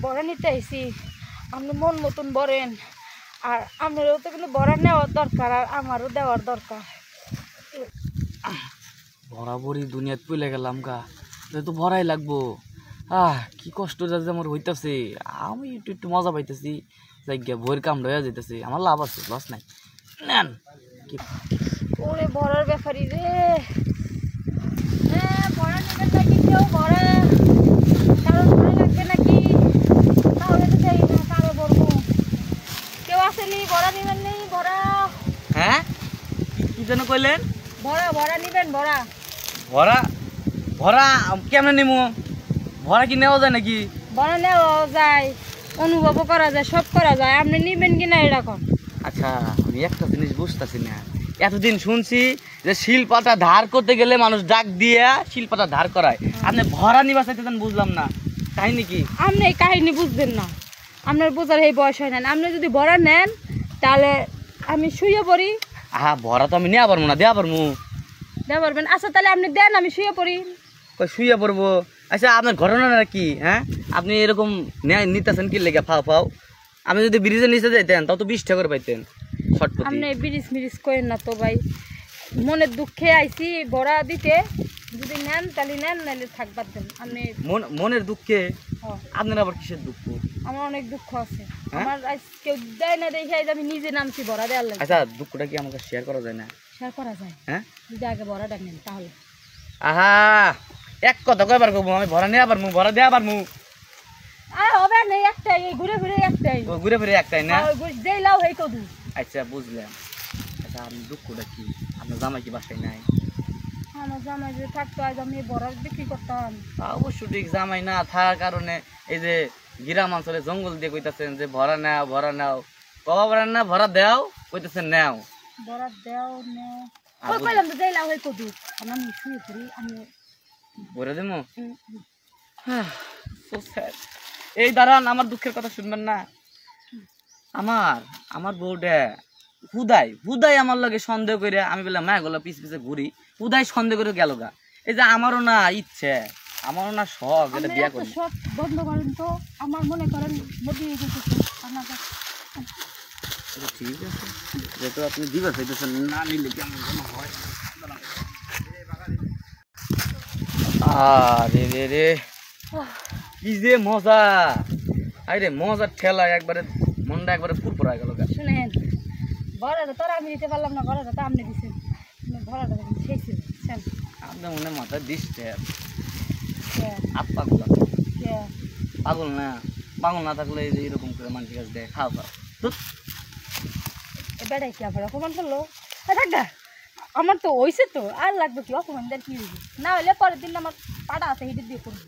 বড়া নিতে আইছি, আপনি মন মতন বলেন। আর আপনারও তো কিন্তু বড়া নেওয়ার দরকার, আর আমারও দেওয়ার দরকার। বরাবরই দুনিয়াত পইলে গেলাম গা, তো ভরাই লাগবো। কি কষ্ট যাতে আমার হইতাছে, আমি একটু একটু মজা পাইতেছি। যাই গিয়া ভোর কাম রয়ে যাইতেছে, আমার লাভ আছে, লস নাই। নেন ওরে বড়ার ব্যাপারই রে। হ্যাঁ, বড়া নেবেন নাকি কেউ? বড়া কারণ ভালো লাগবে নাকি? তাহলে তো চাই না, কারো বলবো কেউ আসেনি। বড়া নেবেন নেই? বড়া হ্যাঁ, কি যেন কইলেন? বড়া বড়া নিবেন? বড়া ভরা ভরা কেমনে নিমু? ভরা কি নেওয়া যায় নাকি? বড়া নেওয়া যায়, অনুভবও করা যায়, সব করা যায়। আপনি নিবেন কিনা এরকম? আচ্ছা, আমি একটা জিনিস বুঝতেছি না। এতদিন শুনছি যে শিলপাটা ধার করতে গেলে মানুষ ডাক দিয়ে শিলপাটা ধার করায়, আপনি ভরা নিবা চাইতেছেন, বুঝলাম না কাহিনী কি? আপনি এই কাহিনী বুঝবেন না, আপনার বোঝার এই বয়স হয় না। আপনি যদি বড়া নেন তাহলে আমি শুয়ে পড়ি। ভরা তো আমি নেওয়া পারবো না, দেওয়া পারবো? দেওয়া পারবেন? আচ্ছা তাহলে আপনি দেন, আমি শুয়ে পড়ি। শুয়ে পড়বো? আচ্ছা, আপনার ঘটনা কি? হ্যাঁ, আপনি এরকম নিতেছেন কি লেগে ফাও ফাও? আমি যদি ব্রিজের নিচে যাইতেন তাও তো 20 টাকা করে পাইতেন। আপনি ব্রিজ মিরিজ করেন না তো ভাই, মনের দুঃখে আইছি বড়া দিতে। যদি নেন তাহলে নেন, নাহলে থাকবার দেন। আপনি মনের দুঃখে? আপনার আবার কিসের দুঃখ? আমার অনেক দুঃখ আছে। আমার আজ কেউ দেয় না দেখে আজ আমি নিজে নামছি বড়া দেওয়ার লাগে। আচ্ছা, দুঃখটা কি আমাকে শেয়ার করা যায় না? শেয়ার করা যায়। হ্যাঁ, যদি আগে বড়াটা নেন তাহলে। এক কথা কয়বার করবো? আমি ভরা নেওয়া পারবো, ভরা দেওয়া পারবো? হবে না, একটাই, এই ঘুরে ঘুরে একটাই। ঘুরে ফিরে একটাই না? যেই লাও এই কদু। আচ্ছা, বুঝলাম। আচ্ছা, আপনি দুঃখটা কি? আপনার জামাই কি বাসায় নাই? আমার জামাই যদি থাকতো আজ আমি বড়া বিক্রি করতাম। অবশ্য ঠিক, জামাই না থাকার কারণে এই যে গ্রাম অঞ্চলে জঙ্গল দিয়ে কইতাছেন যে ভরা নাও, ভরা নাও। কবা বলেন না ভরা দেও, কইতেছেন নেও। বড়া দেও নেও ওই কইলাম তো, যেই লাও এই কদু। আমি শুয়ে পড়ি, আমি ভরে দেবো। এই দাঁড়ান, আমার দুঃখের কথা শুনবেন না? আমার বউটা হুদাই আমার লগে সন্দেহ করে, আমি বললাম মা গলা পিছ পিছে ঘুরি, হুদাই সন্দেহ করে গেল গা। এই যে আমারও না ইচ্ছে, আমারও না শখ এটা বিয়া করি। সব বন্ধ করেন তো, আমার মনে করেন নদী ঠিক আছে, যেহেতু আপনি দিবা চাইতেছেন, না নিলে কেমন যেন হয়। আরে রে রে, কি যে মজা! আরে মজার ঠেলা, একবারে মনটা একবারে ফুরফুরা গেল। শুনেন, বড়াটা তোরা আমি দিতে পারলাম না, বড়াটা তো আপনি দিচ্ছেন। বড়াটা সেই ছিল আপনার মনে মাথা দিচ্ছে পাগল না? পাগল না থাকলে এই যে এরকম করে মানুষের কাছে দেয় খাও খাও। বেড়াই কি আবার অপমান করলো? আমার তো হয়েছে তো, আর লাগবে কি অপমান দেয়? কি না হলে পরের দিন আমার পাড়া আছে, হিটে দিয়ে করবো।